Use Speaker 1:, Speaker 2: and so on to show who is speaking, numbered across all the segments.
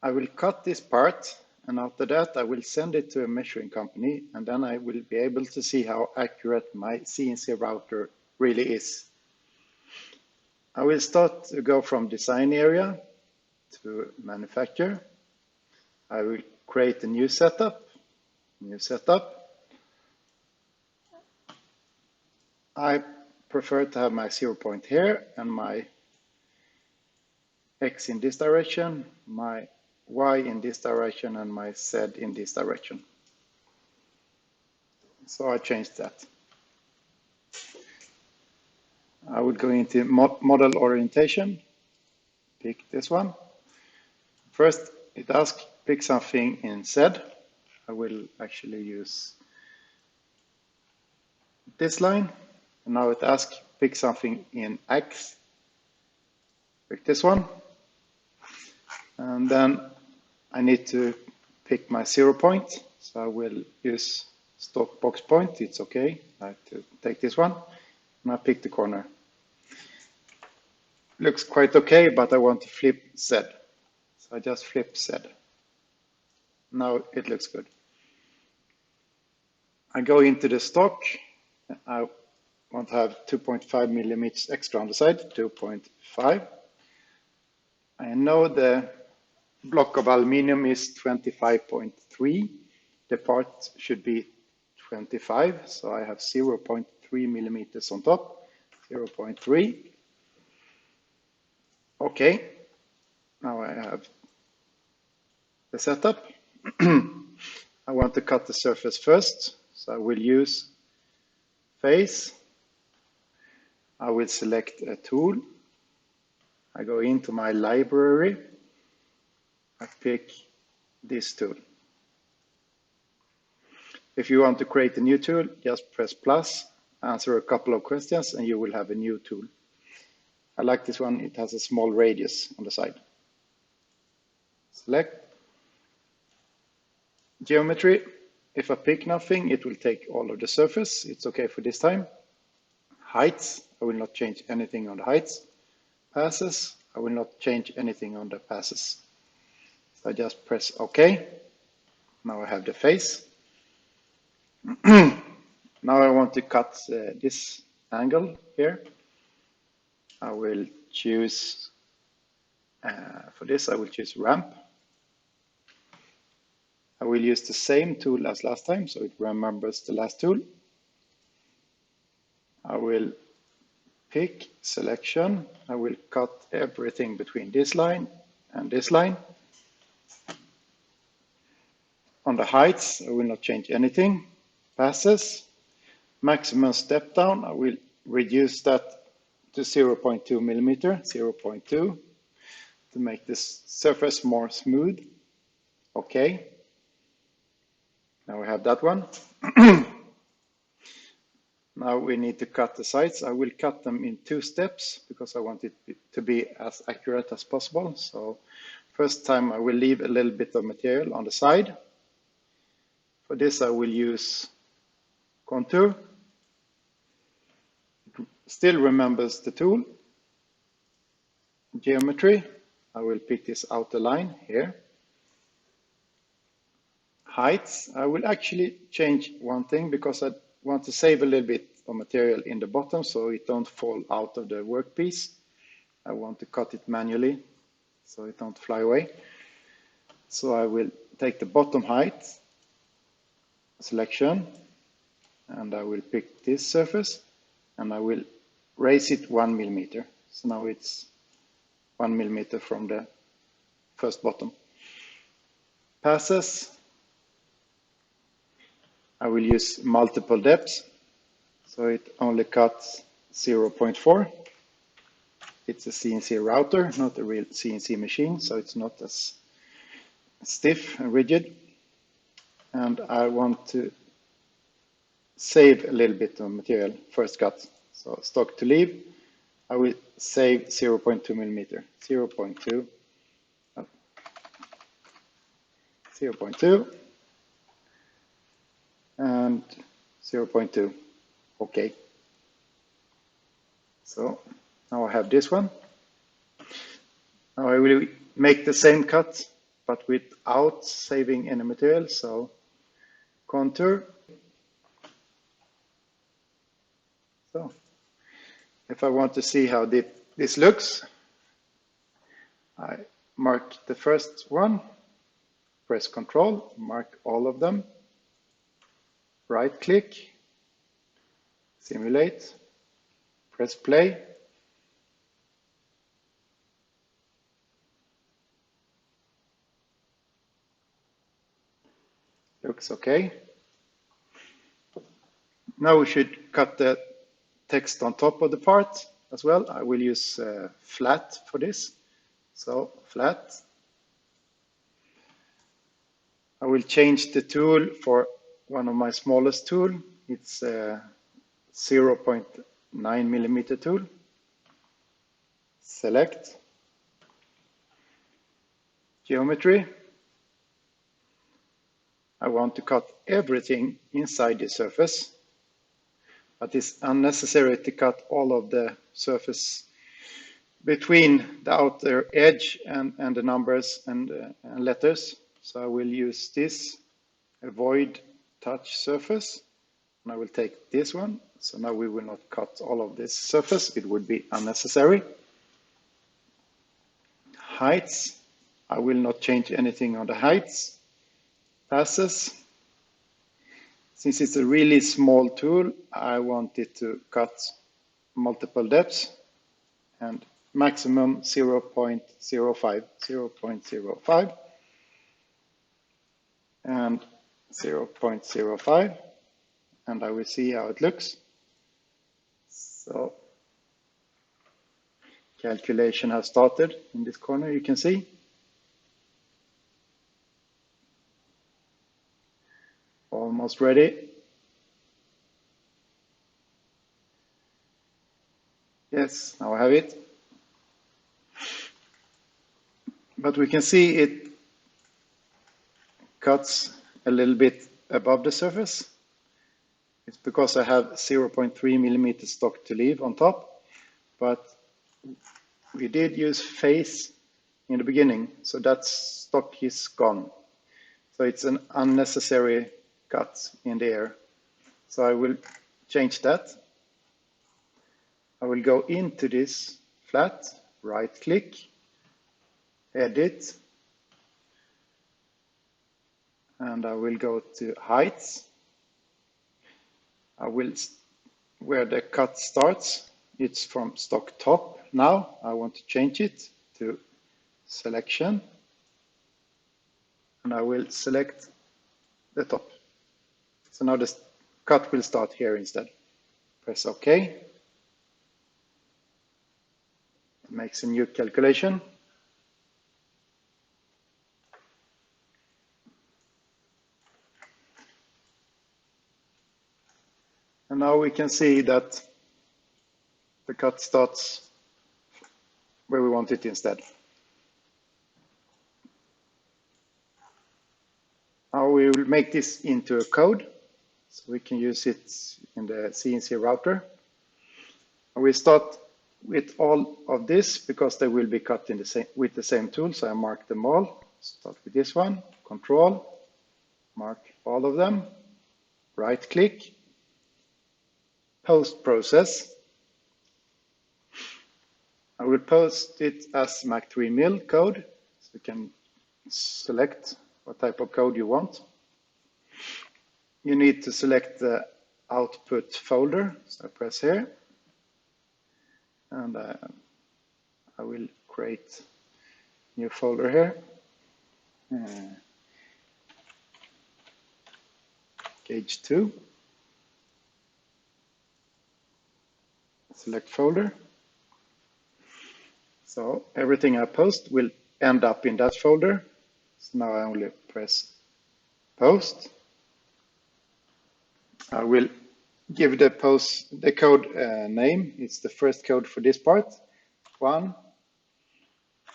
Speaker 1: I will cut this part, and after that I will send it to a measuring company, and then I will be able to see how accurate my CNC router really is. I will start to go from design area to manufacture. I will create a new setup. I prefer to have my 0 point here and my X in this direction, my Y in this direction, and my Z in this direction. So I changed that. I would go into model orientation, pick this one. First, it asks pick something in Z. I will actually use this line. And now it asks pick something in X. Pick this one. And then I need to pick my 0 point. So I will use stock box point. It's okay. I have to take this one. And I pick the corner. Looks quite okay, but I want to flip Z. So I just flip Z. Now it looks good. I go into the stock. I want to have 2.5 millimeters extra on the side, 2.5. I know the block of aluminium is 25.3. The part should be 25, so I have 0.3 millimeters on top, 0.3. Okay, now I have the setup. I want to cut the surface first, so I will use face. I will select a tool. I go into my library. I pick this tool. If you want to create a new tool, just press plus, answer a couple of questions, and you will have a new tool. I like this one. It has a small radius on the side. Select. Geometry. If I pick nothing, it will take all of the surface. It's okay for this time. Heights. I will not change anything on the heights. Passes. I will not change anything on the passes. So I just press OK. Now I have the face. Now I want to cut this angle here. I will choose, for this I will choose ramp. I will use the same tool as last time, so it remembers the last tool. I will pick selection. I will cut everything between this line and this line. On the heights, I will not change anything. Passes. Maximum step down, I will reduce that to 0.2 millimeter, 0.2, to make this surface more smooth. Okay. Now we have that one. Now we need to cut the sides. I will cut them in 2 steps because I want it to be as accurate as possible. So first time I will leave a little bit of material on the side. For this I will use contour. It still remembers the tool. Geometry. I will pick this outer line here. Heights. I will actually change one thing because I want to save a little bit of material in the bottom so it don't fall out of the workpiece. I want to cut it manually so it don't fly away. So I will take the bottom height selection and I will pick this surface and I will raise it 1 millimeter. So now it's 1 millimeter from the first bottom. Passes. I will use multiple depths, so it only cuts 0.4. It's a CNC router, not a real CNC machine, so it's not as stiff and rigid. And I want to save a little bit of material first cut. So stock to leave, I will save 0.2 millimeter, 0.2, 0.2. And 0.2. Okay. So now I have this one. Now I will make the same cut but without saving any material. So contour. So if I want to see how this looks, I mark the first one, press Control, mark all of them, right click, simulate, press play. Looks okay. Now we should cut the text on top of the part as well. I will use flat for this. So flat. I will change the tool for one of my smallest tool. It's a 0.9 millimeter tool. Select. Geometry. I want to cut everything inside the surface, but it's unnecessary to cut all of the surface between the outer edge and the numbers and letters. So I will use this avoid touch surface, and I will take this one. So now we will not cut all of this surface, it would be unnecessary. Heights, I will not change anything on the heights. Passes, since it's a really small tool, I want it to cut multiple depths, and maximum 0.05 and 0.05, and I will see how it looks. So calculation has started in this corner, you can see. Almost ready. Yes, now I have it. But we can see it cuts a little bit above the surface. It's because I have 0.3 millimeter stock to leave on top, but we did use face in the beginning, so that stock is gone. So it's an unnecessary cut in the air. So I will change that. I will go into this flat, right click, edit, and I will go to heights. I will, where the cut starts, it's from stock top. Now I want to change it to selection, and I will select the top. So now the cut will start here instead. Press OK. It makes a new calculation. And now we can see that the cut starts where we want it instead. Now we will make this into a code, so we can use it in the CNC router. And we start with all of this because they will be cut in with the same tool, so I mark them all. Start with this one, Control, mark all of them, right click, post process. I will post it as Mach 3 mil code, so you can select what type of code you want. You need to select the output folder, so I press here, and I will create a new folder here. Gauge 2. Select folder. So everything I post will end up in that folder. So now I only press post. I will give the code name. It's the first code for this part. 1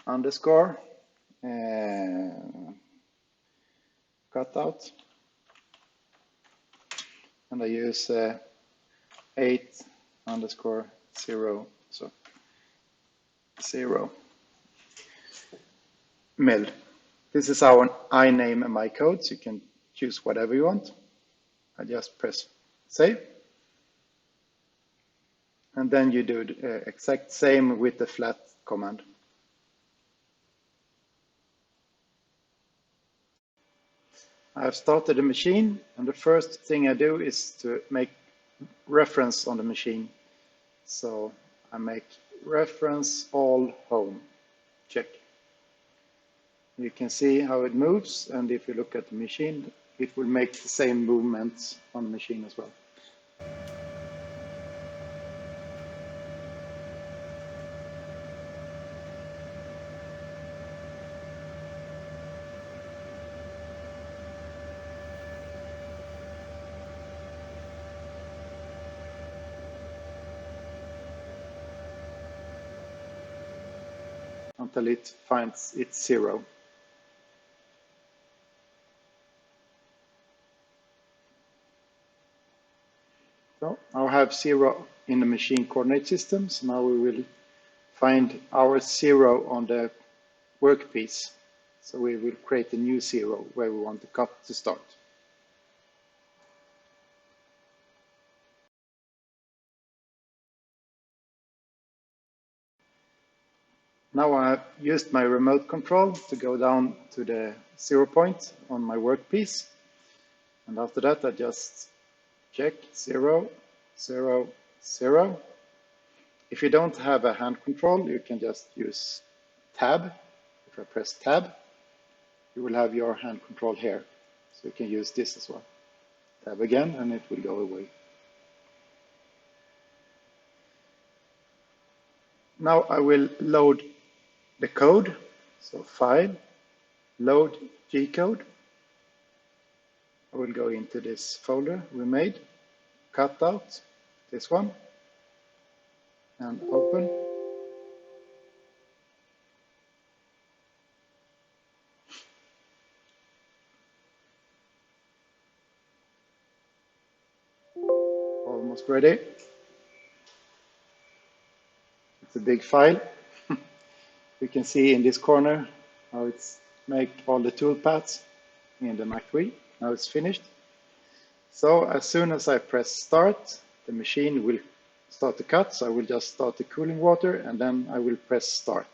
Speaker 1: underscore cutout. And I use 8 underscore 0, so 0 mil. This is how I name my code, so you can choose whatever you want. I just press save. And then you do the exact same with the flat command. I've started the machine, and the first thing I do is to make reference on the machine. So I make reference all home, check. You can see how it moves, and if you look at the machine, it will make the same movements on the machine as well. Until it finds its 0. So I'll have 0 in the machine coordinate system. So now we will find our 0 on the workpiece. So we will create a new 0 where we want the cut to start. Now I have used my remote control to go down to the 0 point on my workpiece. And after that, I just check 0, 0, 0. If you don't have a hand control, you can just use tab. If I press tab, you will have your hand control here. So you can use this as well. Tab again, and it will go away. Now I will load the code. So file, load G-code. I will go into this folder we made, cut out this one, and open. Almost ready. It's a big file. You can see in this corner how it's make all the toolpaths in the Mac 3. Now it's finished. So as soon as I press start, the machine will start to cut. So I will just start the cooling water, and then I will press start.